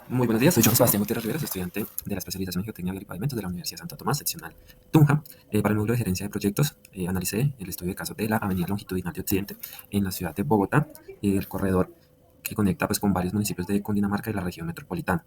Muy buenos días, soy John Sebastián Gutiérrez Rivera, soy estudiante de la especialización en Geotecnia y Pavimentos de la Universidad Santo Tomás, seccional Tunja. Para el módulo de gerencia de proyectos, analicé el estudio de caso de la avenida longitudinal de Occidente en la ciudad de Bogotá, el corredor que conecta pues, con varios municipios de Cundinamarca y la región metropolitana.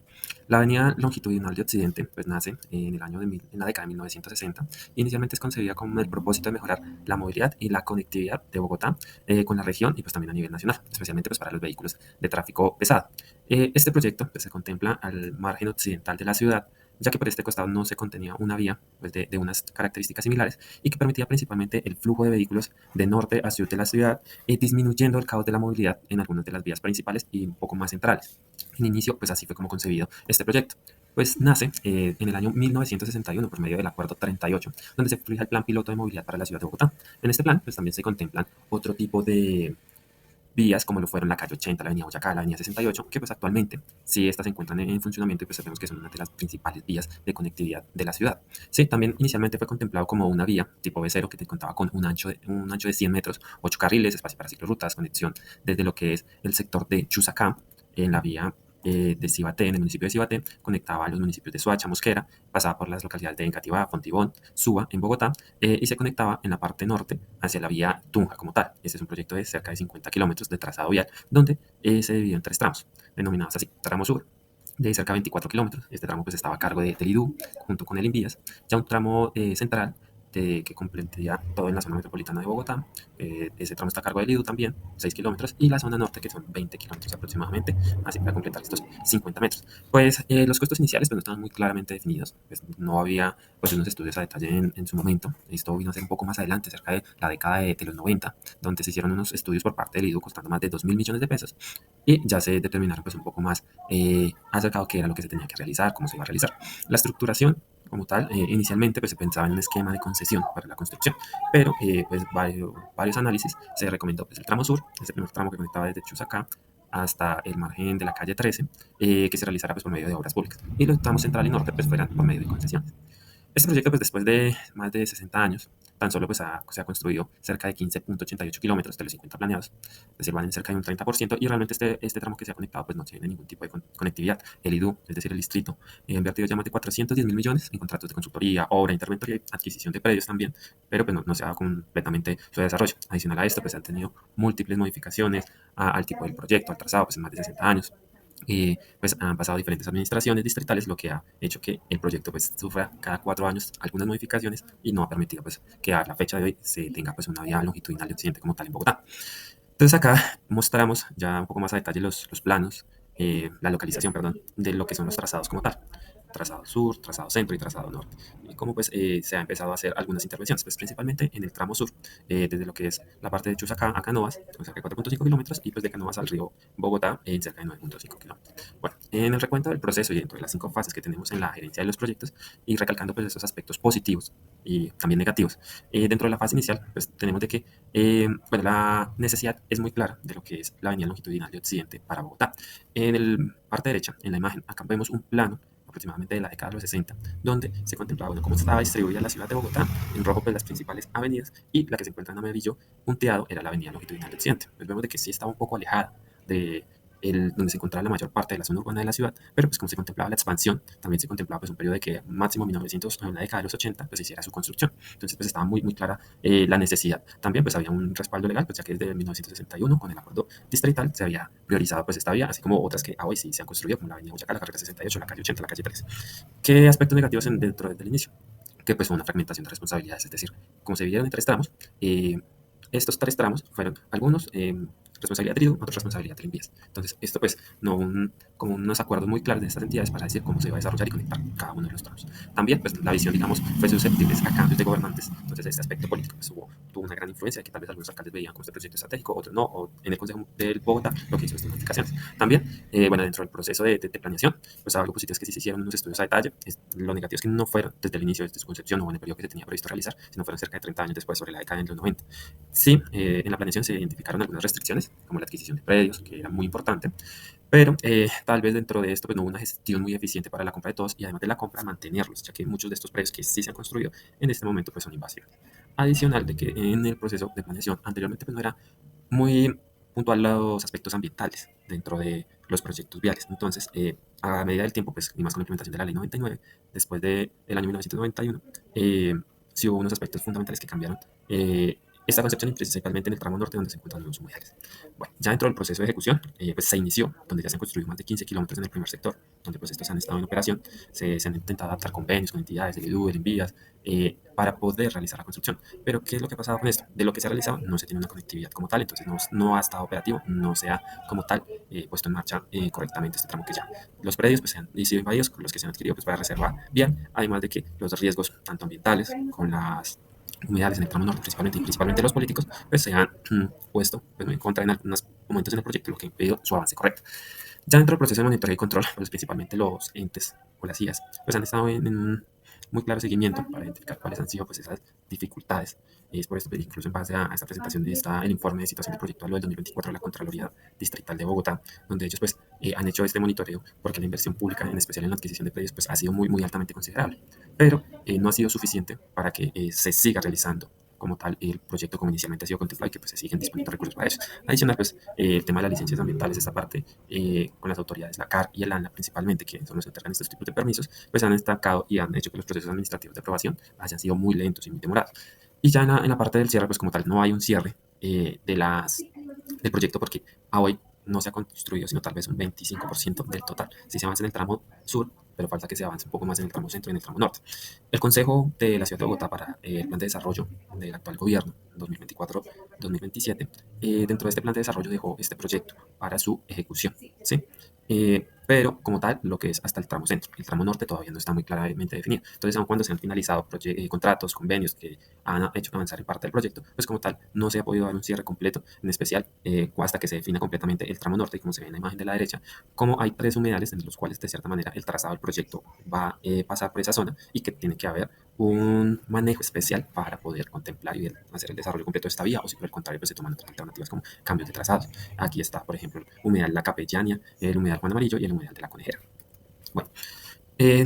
La avenida longitudinal de Occidente pues, nace en el año en la década de 1960. Inicialmente es concebida con el propósito de mejorar la movilidad y la conectividad de Bogotá con la región y pues, también a nivel nacional, especialmente pues, para los vehículos de tráfico pesado. Este proyecto pues, se contempla al margen occidental de la ciudad, ya que por este costado no se contenía una vía pues, de unas características similares y que permitía principalmente el flujo de vehículos de norte a sur de la ciudad, disminuyendo el caos de la movilidad en algunas de las vías principales y un poco más centrales. En inicio, pues así fue como concebido este proyecto. Pues nace en el año 1961 por medio del Acuerdo 38, donde se fija el Plan Piloto de Movilidad para la Ciudad de Bogotá. En este plan, pues también se contemplan otro tipo de vías como lo fueron la calle 80, la avenida Boyacá, la avenida 68, que pues actualmente sí estas se encuentran en funcionamiento y pues sabemos que son una de las principales vías de conectividad de la ciudad. Sí, también inicialmente fue contemplado como una vía tipo B0 que te contaba con un ancho de 100 metros, 8 carriles, espacio para ciclorrutas, conexión desde lo que es el sector de Chusacá en la vía de Cibaté, en el municipio de Cibaté, conectaba a los municipios de Soacha, Mosquera, pasaba por las localidades de Engativá, Fontibón, Suba, en Bogotá, y se conectaba en la parte norte hacia la vía Tunja como tal. Este es un proyecto de cerca de 50 kilómetros de trazado vial, donde se dividió en tres tramos, denominados así, tramo sur, de cerca de 24 kilómetros. Este tramo pues estaba a cargo del IDU junto con el Invías. Ya un tramo central que completía todo en la zona metropolitana de Bogotá. Ese tramo está a cargo del IDU también, 6 kilómetros, y la zona norte, que son 20 kilómetros aproximadamente, así para completar estos 50 metros. Pues los costos iniciales pues, no estaban muy claramente definidos, pues, no había pues, unos estudios a detalle en su momento. Esto vino a ser un poco más adelante, cerca de la década de los 90, donde se hicieron unos estudios por parte del IDU costando más de 2.000 millones de pesos y ya se determinaron pues, un poco más acercado qué era lo que se tenía que realizar, cómo se iba a realizar. La estructuración como tal, inicialmente pues, se pensaba en un esquema de concesión para la construcción, pero pues, varios análisis se recomendó pues, el tramo sur, ese primer tramo que conectaba desde Chusacá hasta el margen de la calle 13, que se realizara pues, por medio de obras públicas, y los tramos central y norte pues, fueran por medio de concesiones. Este proyecto, pues después de más de 60 años, tan solo pues, se ha construido cerca de 15,88 kilómetros de los 50 planeados, es decir, van en cerca de un 30%, y realmente este tramo que se ha conectado pues no tiene ningún tipo de conectividad. El IDU, es decir, el distrito, ha invertido ya más de 410.000 millones en contratos de consultoría, obra, interventoría y adquisición de predios también, pero pues no se ha dado completamente su desarrollo. Adicional a esto, pues han tenido múltiples modificaciones al tipo del proyecto, al trazado, pues en más de 60 años. Pues han pasado diferentes administraciones distritales, lo que ha hecho que el proyecto pues sufra cada 4 años algunas modificaciones y no ha permitido pues que a la fecha de hoy se tenga pues una vía longitudinal de occidente como tal en Bogotá. Entonces acá mostramos ya un poco más a detalle los planos, la localización, perdón, de lo que son los trazados como tal. Trazado sur, trazado centro y trazado norte. Y cómo pues se ha empezado a hacer algunas intervenciones, pues principalmente en el tramo sur, desde lo que es la parte de Chusacá a Canovas, con cerca de 4,5 kilómetros, y pues de Canovas al río Bogotá en cerca de 9,5 kilómetros. Bueno, en el recuento del proceso y dentro de las 5 fases que tenemos en la gerencia de los proyectos, y recalcando pues esos aspectos positivos y también negativos, dentro de la fase inicial, pues tenemos de que bueno, la necesidad es muy clara de lo que es la avenida longitudinal de Occidente para Bogotá. En la parte derecha, en la imagen, acá vemos un plano aproximadamente de la década de los 60, donde se contemplaba bueno, cómo estaba distribuida la ciudad de Bogotá, en rojo pues las principales avenidas, y la que se encuentra en amarillo punteado era la avenida longitudinal de Occidente. Pues vemos de que sí estaba un poco alejada de donde se encontraba la mayor parte de la zona urbana de la ciudad, pero pues como se contemplaba la expansión, también se contemplaba pues un periodo de que máximo 1900, en la década de los 80, pues hiciera su construcción. Entonces pues estaba muy, muy clara la necesidad. También pues había un respaldo legal, pues ya que desde 1961 con el acuerdo distrital se había priorizado pues esta vía, así como otras que hoy sí se han construido, como la avenida Boyacá, la carrera 68, la calle 80, la calle 3. ¿Qué aspectos negativos dentro del inicio? Que pues fue una fragmentación de responsabilidades, es decir, como se dividieron en tres tramos, estos tres tramos fueron algunos responsabilidad del IDU, otros responsabilidad del INVIES. Entonces, esto pues no como unos acuerdos muy claros de estas entidades para decir cómo se va a desarrollar y conectar cada uno de los tramos. También pues la visión, digamos, fue susceptible a cambios de gobernantes. Entonces, este aspecto político pues, tuvo una gran influencia, que tal vez algunos alcaldes veían como este proyecto estratégico, otros no, o en el Consejo del Bogotá lo que hizo estas modificaciones. También, bueno, dentro del proceso de planeación, pues algo positivo es que sí se hicieron unos estudios a detalle. Lo negativo es que no fueron desde el inicio de su concepción o en el periodo que se tenía previsto realizar, sino fueron cerca de 30 años después, sobre la década de los 90. Sí, en la planeación se identificaron algunas restricciones, como la adquisición de predios, que era muy importante, pero tal vez dentro de esto pues, no hubo una gestión muy eficiente para la compra de todos y además de la compra mantenerlos, ya que muchos de estos predios que sí se han construido en este momento pues, son invasivos. Adicional de que en el proceso de planeación anteriormente pues, no era muy puntual los aspectos ambientales dentro los proyectos viales. Entonces, a medida del tiempo, pues, y más con la implementación de la Ley 99, después del año 1991, sí hubo unos aspectos fundamentales que cambiaron esta concepción, principalmente en el tramo norte donde se encuentran los humedales. Bueno, ya dentro del proceso de ejecución, pues se inició, donde ya se han construido más de 15 kilómetros en el primer sector, donde pues estos han estado en operación. Se han intentado adaptar convenios con entidades, el IDU, el Envías, para poder realizar la construcción. Pero, ¿qué es lo que ha pasado con esto? De lo que se ha realizado no se tiene una conectividad como tal, entonces no ha estado operativo, no se ha como tal puesto en marcha correctamente este tramo, que ya los predios pues, se han sido invadidos con los que se han adquirido pues, para reserva vial, además de que los riesgos tanto ambientales con las humedales en el tramo norte principalmente, y principalmente los políticos, pues se han puesto pues, en contra en algunos momentos en el proyecto, lo que ha impedido su avance correcto. Ya dentro del proceso de monitoreo y control, pues principalmente los entes o las IAS, pues han estado en un muy claro seguimiento para identificar cuáles han sido pues, esas dificultades. Y es por esto, pues, incluso en base a esta presentación, está el informe de situación del proyecto del 2024 de la Contraloría Distrital de Bogotá, donde ellos pues, han hecho este monitoreo porque la inversión pública, en especial en la adquisición de predios, pues, ha sido muy altamente considerable. Pero no ha sido suficiente para que se siga realizando como tal el proyecto como inicialmente ha sido contemplado y que pues, se siguen disponiendo recursos para eso. Adicional, pues el tema de las licencias ambientales, esta parte con las autoridades, la CAR y el ANLA principalmente, que son los que entregan estos tipos de permisos, pues han estancado y han hecho que los procesos administrativos de aprobación hayan sido muy lentos y muy demorados. Y ya en la parte del cierre, pues como tal, no hay un cierre del proyecto porque a hoy no se ha construido sino tal vez un 25% del total. Si se avanza en el tramo sur, pero falta que se avance un poco más en el tramo centro y en el tramo norte. El Consejo de la Ciudad de Bogotá para el Plan de Desarrollo del actual gobierno 2024-2027, dentro de este plan de desarrollo dejó este proyecto para su ejecución, ¿sí? Pero como tal, lo que es hasta el tramo centro, el tramo norte todavía no está muy claramente definido. Entonces, aun cuando se han finalizado contratos, convenios que han hecho avanzar en parte del proyecto, pues como tal, no se ha podido dar un cierre completo, en especial hasta que se defina completamente el tramo norte, y como se ve en la imagen de la derecha, como hay 3 humedales en los cuales de cierta manera el trazado del proyecto va a pasar por esa zona y que tiene que haber un manejo especial para poder contemplar y hacer el desarrollo completo de esta vía, o si por el contrario pues se toman otras alternativas como cambios de trazados. Aquí está, por ejemplo, el humedal La Capellania, el humedal Juan Amarillo y el humedal de La Conejera. Bueno, eh,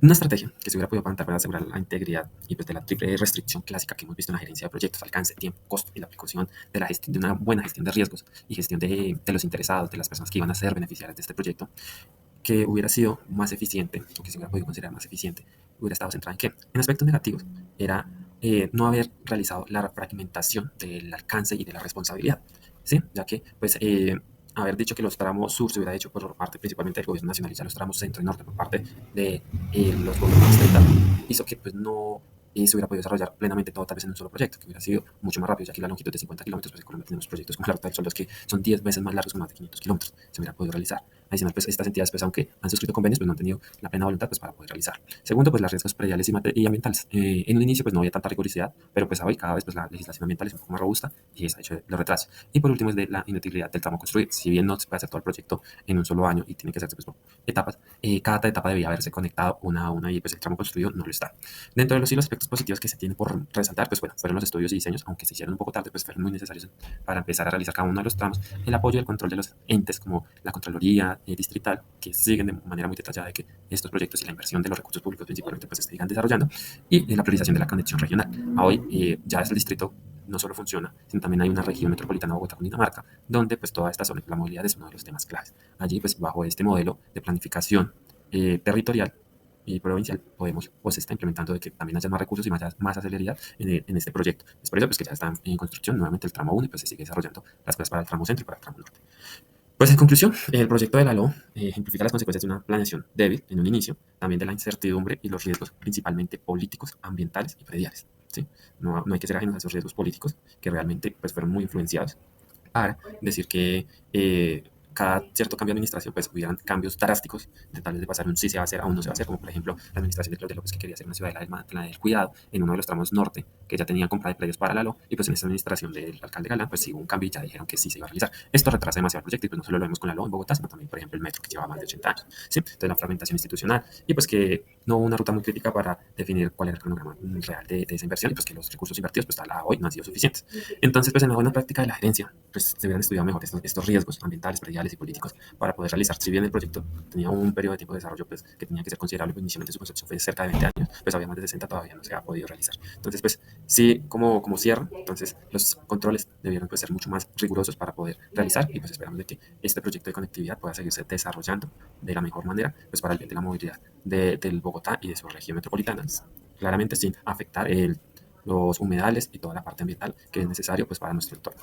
una estrategia que se hubiera podido plantear para asegurar la integridad y pues de la triple restricción clásica que hemos visto en la gerencia de proyectos: alcance, tiempo, costo y la aplicación de la gestión, de una buena gestión de riesgos y gestión de los interesados, de las personas que iban a ser beneficiarias de este proyecto, que hubiera sido más eficiente, o que se hubiera podido considerar más eficiente, hubiera estado centrada en qué? En aspectos negativos. Era no haber realizado la fragmentación del alcance y de la responsabilidad, ¿sí? Ya que, pues, haber dicho que los tramos sur se hubiera hecho por parte principalmente del gobierno nacional y ya los tramos centro y norte por parte de los gobiernos distritales, hizo que pues no se hubiera podido desarrollar plenamente todo tal vez en un solo proyecto, que hubiera sido mucho más rápido, ya que la longitud de 50 kilómetros, pues en Colombia tenemos proyectos como la Ruta del Sol, que son 10 veces más largos, con más de 500 kilómetros, se hubiera podido realizar. Adicional, pues estas entidades, pues aunque han suscrito convenios, pues no han tenido la plena voluntad pues, para poder realizar. Segundo, pues los riesgos prediales y ambientales. En un inicio, pues no había tanta rigurosidad, pero pues hoy cada vez pues la legislación ambiental es un poco más robusta y eso ha hecho los retrasos. Y por último, es de la inutilidad del tramo construido. Si bien no se puede hacer todo el proyecto en un solo año y tiene que hacerse pues, por etapas, cada etapa debía haberse conectado una a una y pues el tramo construido no lo está. Dentro de los aspectos positivos que se tienen por resaltar, pues bueno, fueron los estudios y diseños, aunque se hicieron un poco tarde, pues fueron muy necesarios para empezar a realizar cada uno de los tramos, el apoyo y el control de los entes como la Contraloría Distrital, que siguen de manera muy detallada de que estos proyectos y la inversión de los recursos públicos principalmente pues se sigan desarrollando, y la priorización de la conexión regional. A hoy ya es el distrito no solo funciona, sino también hay una región metropolitana Bogotá-Cundinamarca, donde pues toda esta zona, la movilidad es uno de los temas claves. Allí pues bajo este modelo de planificación territorial y provincial podemos o se está implementando de que también haya más recursos y más celeridad en este proyecto. Es por eso pues, que ya están en construcción nuevamente el tramo 1 y pues se sigue desarrollando las cosas para el tramo centro y para el tramo norte. Pues en conclusión, el proyecto de la LO ejemplifica las consecuencias de una planeación débil en un inicio, también de la incertidumbre y los riesgos principalmente políticos, ambientales y prediales. ¿Sí? No hay que ser ajenos a esos riesgos políticos que realmente pues, fueron muy influenciados para decir que cada cierto cambio de administración pues hubieran cambios drásticos de tal vez de pasar un sí se va a hacer a un no se va a hacer, como por ejemplo la administración de Claudia López, que quería hacer una ciudadela del cuidado en uno de los tramos norte, que ya tenía compra de predios para la LO, y pues en esta administración del alcalde Galán pues sí hubo un cambio y ya dijeron que sí se iba a realizar. Esto retrasa demasiado el proyecto y pues no solo lo vemos con la LO en Bogotá, sino también por ejemplo el metro, que lleva más de 80 años, ¿sí? Entonces la fragmentación institucional y pues que no hubo una ruta muy crítica para definir cuál era el cronograma real de esa inversión, y pues que los recursos invertidos pues hoy no han sido suficientes. Entonces pues en la buena práctica de la gerencia pues se hubieran estudiado mejor estos riesgos ambientales, prediales ambientales y políticos para poder realizar. Si bien el proyecto tenía un periodo de tiempo de desarrollo pues, que tenía que ser considerable, pues, inicialmente su construcción fue cerca de 20 años, pues había más de 60 todavía no se ha podido realizar. Entonces, pues sí, como cierre, entonces los controles debieron pues, ser mucho más rigurosos para poder realizar y pues esperamos de que este proyecto de conectividad pueda seguirse desarrollando de la mejor manera pues, para el bien de la movilidad del Bogotá y de su región metropolitana, claramente sin afectar los humedales y toda la parte ambiental que es necesario pues, para nuestro entorno.